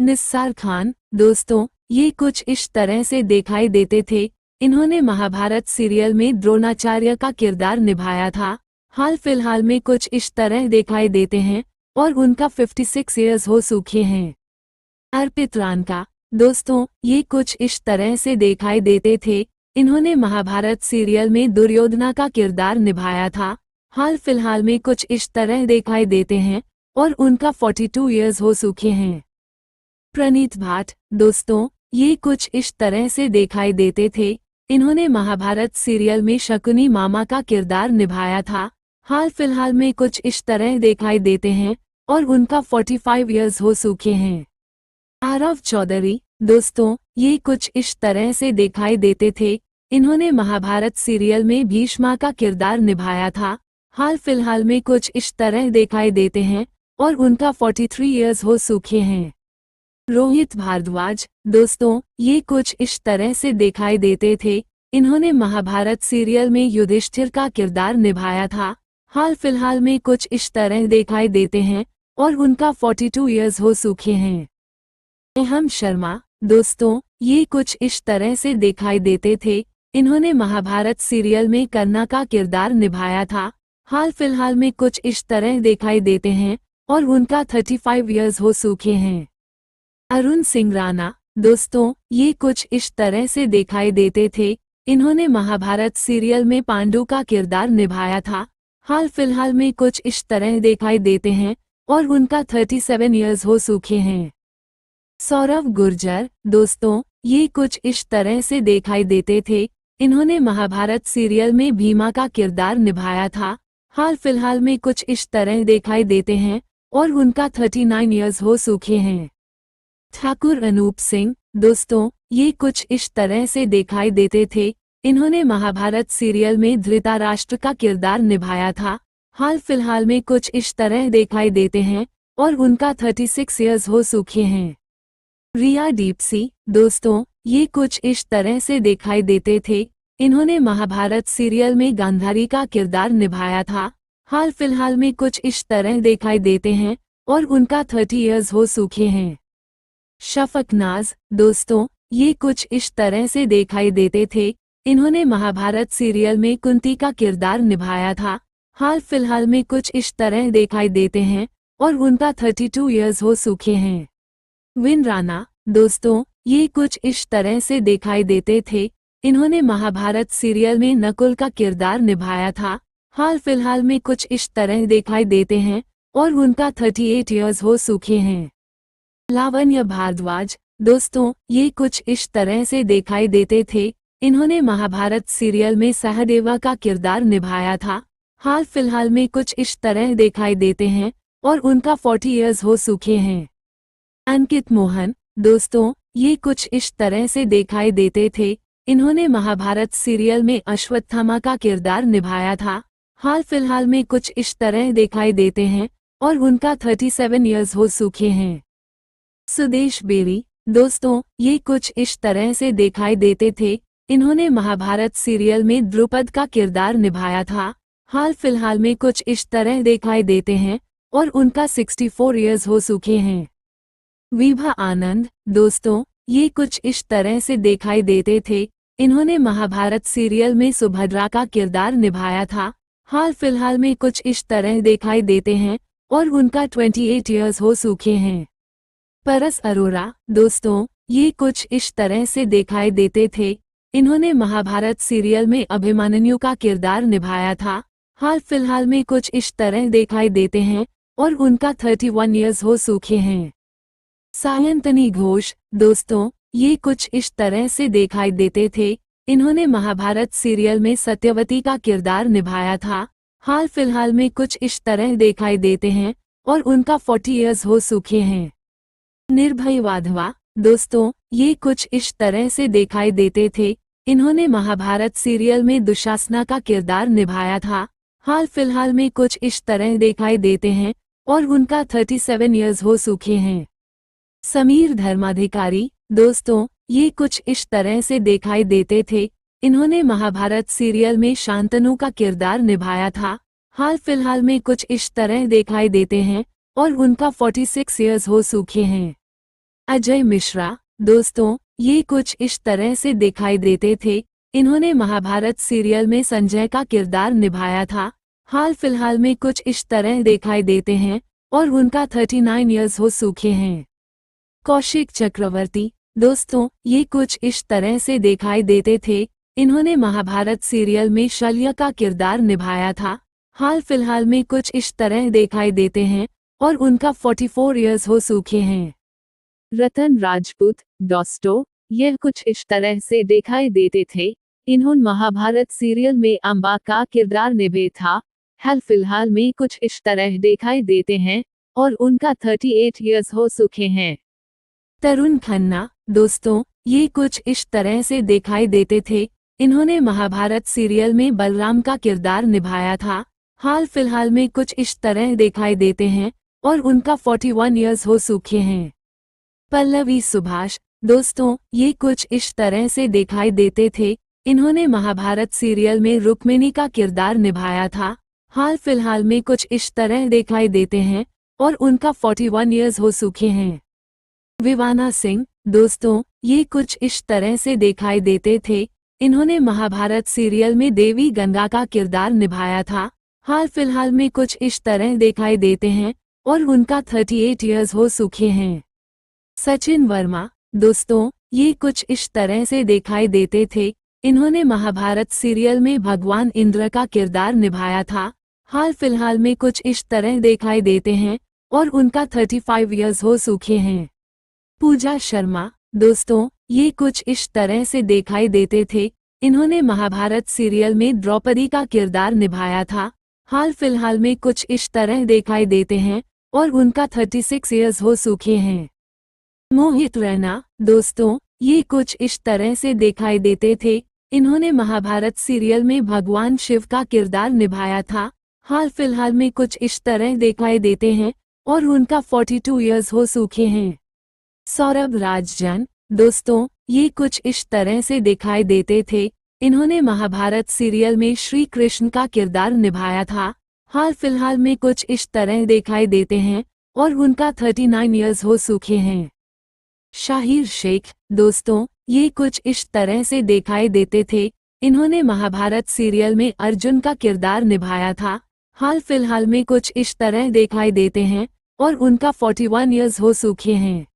निस्सार खान, दोस्तों ये कुछ इस तरह से दिखाई देते थे। इन्होंने महाभारत सीरियल में द्रोणाचार्य का किरदार निभाया था। हाल फिलहाल में कुछ इस तरह दिखाई देते हैं और उनका 56 ईयर्स हो चुके हैं। अर्पित रानका, दोस्तों ये कुछ इस तरह से दिखाई देते थे। इन्होंने महाभारत सीरियल में दुर्योधना का किरदार निभाया था। हाल फिलहाल में कुछ इस तरह दिखाई देते हैं और उनका 42 ईयर्स हो चुके हैं। प्रणीत भाट, दोस्तों ये कुछ इस तरह से दिखाई देते थे। इन्होंने महाभारत सीरियल में शकुनी मामा का किरदार निभाया था। हाल फिलहाल में कुछ इस तरह दिखाई देते हैं और उनका 45 ईयर्स हो चुके हैं। आरव चौधरी, दोस्तों ये कुछ इस तरह से दिखाई देते थे। इन्होंने महाभारत सीरियल में भीष्मा का किरदार निभाया था। हाल फिलहाल में कुछ इस तरह दिखाई देते हैं और उनका 43 ईयर्स हो चुके हैं। रोहित भारद्वाज, दोस्तों ये कुछ इस तरह से दिखाई देते थे। इन्होंने महाभारत सीरियल में युधिष्ठिर का किरदार निभाया था। हाल फिलहाल में कुछ इस तरह दिखाई देते हैं और उनका 42 ईयर्स हो चुके हैं। अहम शर्मा, दोस्तों ये कुछ इस तरह से दिखाई देते थे। इन्होंने महाभारत सीरियल में कर्णा का किरदार निभाया था। हाल फिलहाल में कुछ इस तरह दिखाई देते हैं और उनका 35 ईयर्स हो चुके हैं। अरुण सिंह राणा, दोस्तों ये कुछ इस तरह से दिखाई देते थे। इन्होंने महाभारत सीरियल में पांडु का किरदार निभाया था। हाल फिलहाल में कुछ इस तरह दिखाई देते हैं और उनका 37 ईयर्स हो चुके हैं। सौरव गुर्जर, दोस्तों ये कुछ इस तरह से दिखाई देते थे। इन्होंने महाभारत सीरियल में भीमा का किरदार निभाया था। हाल फिलहाल में कुछ इस तरह दिखाई देते हैं और उनका 39 ईयर्स हो चुके हैं। ठाकुर अनूप सिंह, दोस्तों ये कुछ इस तरह से दिखाई देते थे। इन्होंने महाभारत सीरियल में धृतराष्ट्र का किरदार निभाया था। हाल फिलहाल में कुछ इस तरह दिखाई देते हैं और उनका 36 ईयर्स हो चुके हैं। रिया डीपसी, दोस्तों ये कुछ इस तरह से दिखाई देते थे। इन्होंने महाभारत सीरियल में गांधारी का किरदार निभाया था। हाल फिलहाल में कुछ इस तरह दिखाई देते हैं और उनका 30 ईयर्स हो चुके हैं। शफक नाज, दोस्तों ये कुछ इस तरह से दिखाई देते थे। इन्होंने महाभारत सीरियल में कुंती का किरदार निभाया था। हाल फिलहाल में कुछ इस तरह दिखाई देते हैं और उनका 32 ईयर्स हो चुके हैं। विन राणा, दोस्तों ये कुछ इस तरह से दिखाई देते थे। इन्होंने महाभारत सीरियल में नकुल का किरदार निभाया था। हाल फिलहाल में कुछ इस तरह दिखाई देते हैं और उनका 38 ईयर्स हो चुके हैं। लावण्य भारद्वाज, दोस्तों ये कुछ इस तरह से दिखाई देते थे। इन्होंने महाभारत सीरियल में सहदेवा का किरदार निभाया था। हाल फिलहाल में कुछ इस तरह दिखाई देते हैं और उनका 40 ईयर्स हो चुके हैं। अंकित मोहन, दोस्तों ये कुछ इस तरह से दिखाई देते थे। इन्होंने महाभारत सीरियल में अश्वत्थामा का किरदार निभाया था। हाल फिलहाल में कुछ इस तरह दिखाई देते हैं और उनका 37 ईयर्स हो चुके हैं। सुदेश बेरी, दोस्तों ये कुछ इस तरह से दिखाई देते थे। इन्होंने महाभारत सीरियल में द्रुपद का किरदार निभाया था। हाल फिलहाल में कुछ इस तरह दिखाई देते हैं और उनका 64 ईयर्स हो चुके हैं। विभा आनंद, दोस्तों ये कुछ इस तरह से दिखाई देते थे। इन्होंने महाभारत सीरियल में सुभद्रा का किरदार निभाया था। हाल फिलहाल में कुछ इस तरह दिखाई देते हैं और उनका 28 ईयर्स हो चुके हैं। परस अरोरा, दोस्तों ये कुछ इस तरह से दिखाई देते थे। इन्होंने महाभारत सीरियल में अभिमन्यु का किरदार निभाया था। हाल फिलहाल में कुछ इस तरह दिखाई देते हैं और उनका 31 ईयर्स हो चुके हैं। सायंतनी घोष, दोस्तों ये कुछ इस तरह से दिखाई देते थे। इन्होंने महाभारत सीरियल में सत्यवती का किरदार निभाया था। हाल फिलहाल में कुछ इस तरह दिखाई देते हैं और उनका 40 ईयर्स हो चुके हैं। निर्भय वाधवा, दोस्तों ये कुछ इस तरह से दिखाई देते थे। इन्होंने महाभारत सीरियल में दुशासना का किरदार निभाया था। हाल फिलहाल में कुछ इस तरह दिखाई देते हैं और उनका 37 ईयर्स हो चुके हैं। समीर धर्माधिकारी, दोस्तों ये कुछ इस तरह से दिखाई देते थे। इन्होंने महाभारत सीरियल में शांतनु का किरदार निभाया था। हाल फिलहाल में कुछ इस तरह दिखाई देते हैं और उनका 46 ईयर्स हो चुके हैं। अजय मिश्रा। दोस्तों, ये कुछ इस तरह से दिखाई देते थे। इन्होंने महाभारत सीरियल में संजय का किरदार निभाया था। हाल फिलहाल में कुछ इस तरह दिखाई देते हैं और उनका 39 इयर्स हो चुके हैं। कौशिक चक्रवर्ती। दोस्तों, ये कुछ इस तरह से दिखाई देते थे। इन्होंने महाभारत सीरियल में शल्य का किरदार निभाया था। हाल फिलहाल में कुछ इस तरह दिखाई देते हैं और उनका 44 इयर्स हो चुके हैं। रतन राजपूत। दोस्तों, यह कुछ इस तरह से दिखाई देते थे। इन्होंने महाभारत सीरियल में अंबा का किरदार निभाया था। हाल फिलहाल में कुछ इस तरह दिखाई देते हैं और उनका 38 इयर्स हो चुके हैं। तरुण खन्ना। दोस्तों, ये कुछ इस तरह से दिखाई देते थे। इन्होंने महाभारत सीरियल में बलराम का किरदार निभाया था। हाल फिलहाल में कुछ इस तरह दिखाई देते हैं और उनका 41 इयर्स हो चुके हैं। पल्लवी सुभाष। दोस्तों, ये कुछ इस तरह से दिखाई देते थे। इन्होंने महाभारत सीरियल में रुक्मिणी का किरदार निभाया था। हाल फिलहाल में कुछ इस तरह दिखाई देते हैं और उनका 41 इयर्स हो चुके हैं। विवाना सिंह। दोस्तों, ये कुछ इस तरह से दिखाई देते थे। इन्होंने महाभारत सीरियल में देवी गंगा का किरदार निभाया था। हाल फिलहाल में कुछ इस तरह दिखाई देते हैं और उनका 38 इयर्स हो चुके हैं। सचिन वर्मा। दोस्तों, ये कुछ इस तरह से दिखाई देते थे। इन्होंने महाभारत सीरियल में भगवान इंद्र का किरदार निभाया था। हाल फिलहाल में कुछ इस तरह दिखाई देते हैं और उनका 35 इयर्स हो चुके हैं। पूजा शर्मा। दोस्तों, ये कुछ इस तरह से दिखाई देते थे। इन्होंने महाभारत सीरियल में द्रौपदी का किरदार निभाया था। हाल फिलहाल में कुछ इस तरह दिखाई देते हैं और उनका 36 इयर्स हो चुके हैं। मोहित रैना। दोस्तों, ये कुछ इस तरह से दिखाई देते थे। इन्होंने महाभारत सीरियल में भगवान शिव का किरदार निभाया था। हाल फिलहाल में कुछ इस तरह दिखाई देते हैं और उनका 42 इयर्स हो चुके हैं। सौरभ राजजन। दोस्तों, ये कुछ इस तरह से दिखाई देते थे। इन्होंने महाभारत सीरियल में श्री कृष्ण का किरदार निभाया था। हाल फिलहाल में कुछ इस तरह दिखाई देते हैं और उनका 39 इयर्स हो चुके हैं। शाहिर शेख। दोस्तों, ये कुछ इस तरह से दिखाई देते थे। इन्होंने महाभारत सीरियल में अर्जुन का किरदार निभाया था। हाल फिलहाल में कुछ इस तरह दिखाई देते हैं और उनका 41 इयर्स हो चुके हैं।